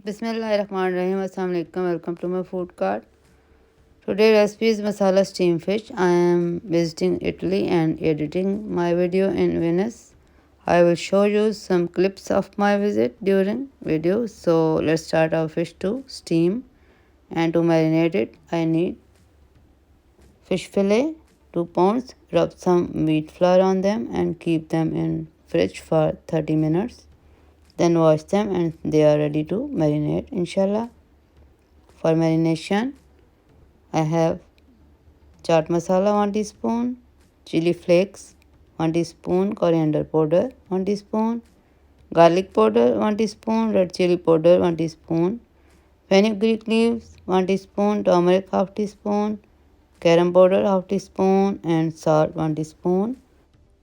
Bismillahirrahmanirrahim. Assalamu alaikum. Welcome to my food cart. Today's recipe is masala steam fish. I am visiting Italy and editing my video in Venice. I will show you some clips of my visit during video. So let's start our fish to steam. And to marinate it, I need fish fillet, 2 pounds. Rub some wheat flour on them and keep them in fridge for 30 minutes. Then wash them and they are ready to marinate, inshallah. For marination, I have chaat masala 1 teaspoon, chili flakes 1 teaspoon, coriander powder 1 teaspoon, garlic powder 1 teaspoon, red chili powder 1 teaspoon, Fenugreek leaves 1 teaspoon, turmeric half teaspoon, garam powder half teaspoon, and salt 1 teaspoon.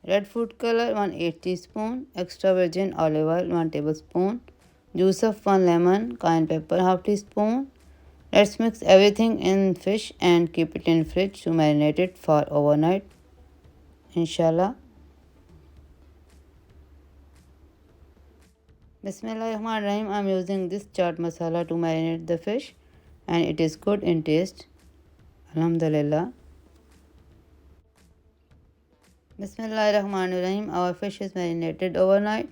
Red food color 1/8 teaspoon, extra virgin olive oil 1 tablespoon, juice of 1 lemon, cayenne pepper half teaspoon. Let's mix everything in fish and keep it in fridge to marinate it for overnight, inshallah. Bismillahirrahmanirrahim. I am using this chaat masala to marinate the fish and it is good in taste. Alhamdulillah. Bismillahirrahmanirrahim. Our fish is marinated overnight.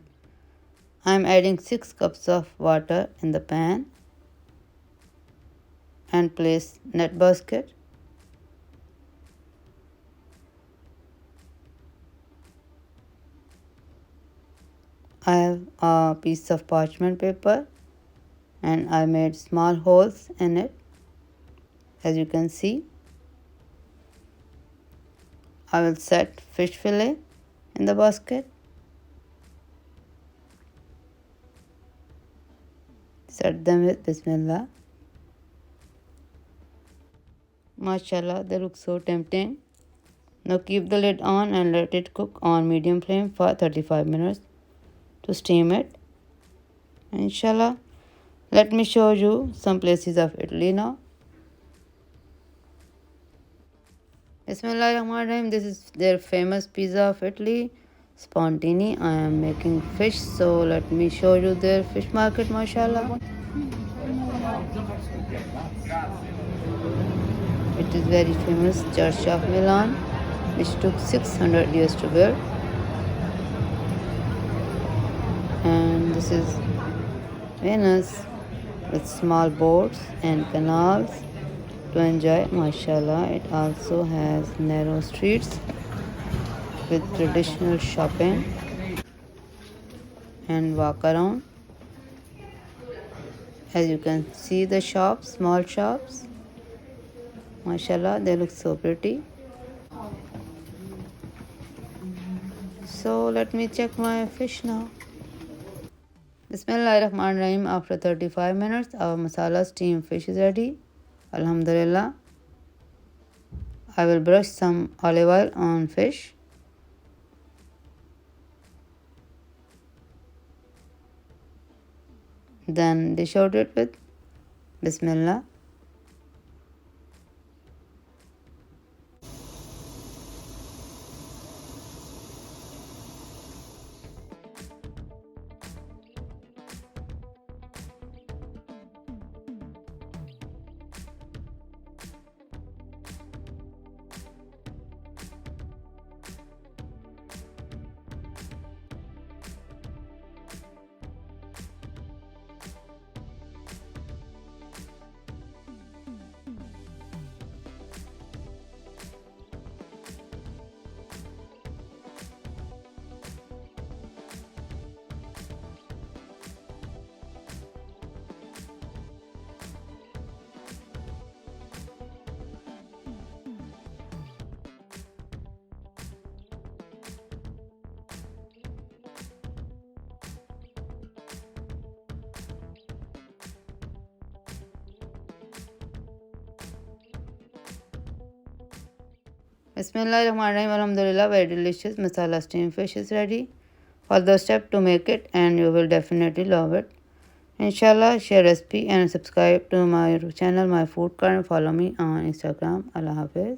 I am adding 6 cups of water in the pan and place net basket. I have a piece of parchment paper and I made small holes in it, as you can see. I will set fish fillet in the basket. Set them with Bismillah. Mashallah, they look so tempting. Now keep the lid on and let it cook on medium flame for 35 minutes to steam it, inshallah. Let me show you some places of Italy now. Bismillahirrahmanirrahim. This is their famous pizza of Italy, Spontini. I am making fish, so let me show you their fish market, mashallah. It is very famous Church of Milan, which took 600 years to build. And this is Venice with small boats and canals to enjoy, mashallah. It also has narrow streets with traditional shopping and walk around. As you can see the shops, small shops, mashallah, they look so pretty. So let me check my fish now. Bismillahirrahmanirrahim. After 35 minutes, our masala steamed fish is ready. Alhamdulillah. I will brush some olive oil on fish. Then dish out it with Bismillah. Bismillahirrahmanirrahim. Alhamdulillah, very delicious masala steamed fish is ready. Follow the step to make it and you will definitely love it. Inshallah, share recipe and subscribe to my channel, my food cart, and follow me on Instagram. Allah Hafiz.